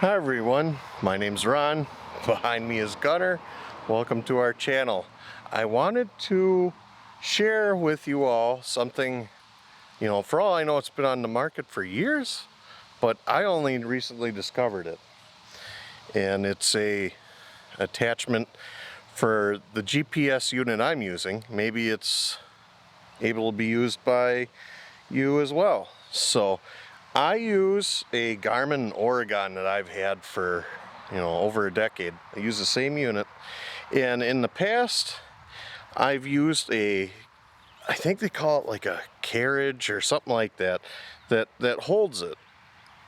Hi everyone, my name's Ron. Behind me is Gunner. Welcome to our channel. I wanted to share with you all something, for all I know it's been on the market for years, but I only recently discovered it. And it's a attachment for the GPS unit I'm using. Maybe it's able to be used by you as well. So I use a Garmin Oregon that I've had for over a decade. I use the same unit, and in the past I've used I think they call it like a carriage or something like that holds it.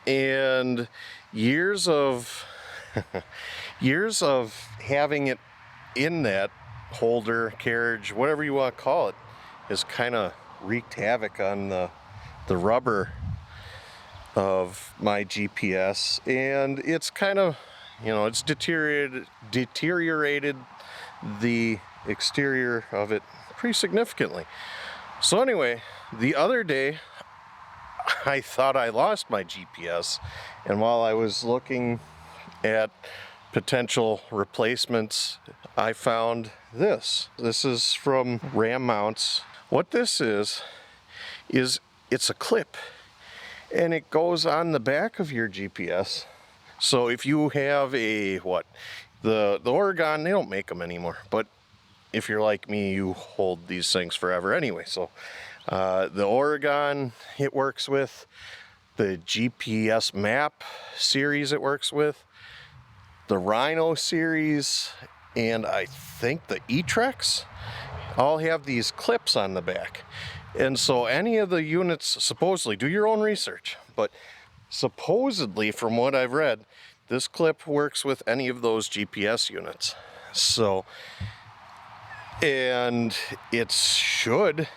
And years of years of having it in that holder, carriage, whatever you want to call it, has kind of wreaked havoc on the rubber of my GPS, and it's kind of, it's deteriorated the exterior of it pretty significantly. So anyway, the other day I thought I lost my GPS, and while I was looking at potential replacements, I found this. This is from Ram Mounts. What this is it's a clip, and it goes on the back of your GPS. So if you have the Oregon, they don't make them anymore, but if you're like me, you hold these things forever anyway. So the Oregon it works with, the GPSMAP series it works with, the Rhino series, and I think the Etrex all have these clips on the back. And so any of the units, supposedly, do your own research, but supposedly from what I've read, this clip works with any of those GPS units. So, and it should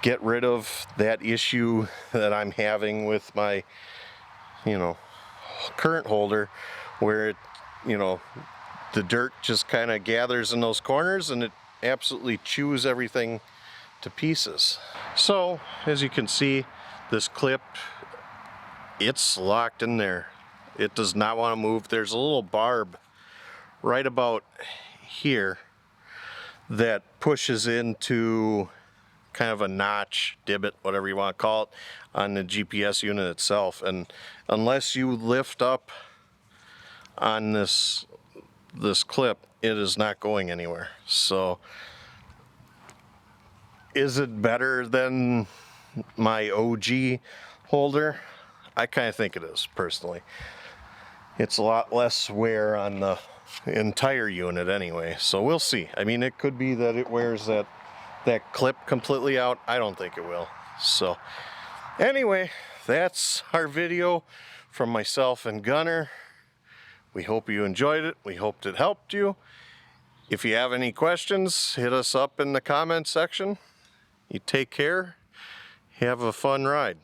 get rid of that issue that I'm having with my, current holder, where it, the dirt just kind of gathers in those corners and it absolutely chews everything to pieces. So as you can see, this clip, it's locked in there. It does not want to move. There's a little barb right about here that pushes into kind of a notch, divot, whatever you want to call it, on the GPS unit itself. And unless you lift up on this clip, it is not going anywhere. So is it better than my OG holder? I kind of think it is, personally. It's a lot less wear on the entire unit anyway, so we'll see. I mean, it could be that it wears that clip completely out. I don't think it will. So anyway, that's our video from myself and Gunner. We hope you enjoyed it. We hoped it helped you. If you have any questions, hit us up in the comment section. You take care. Have a fun ride.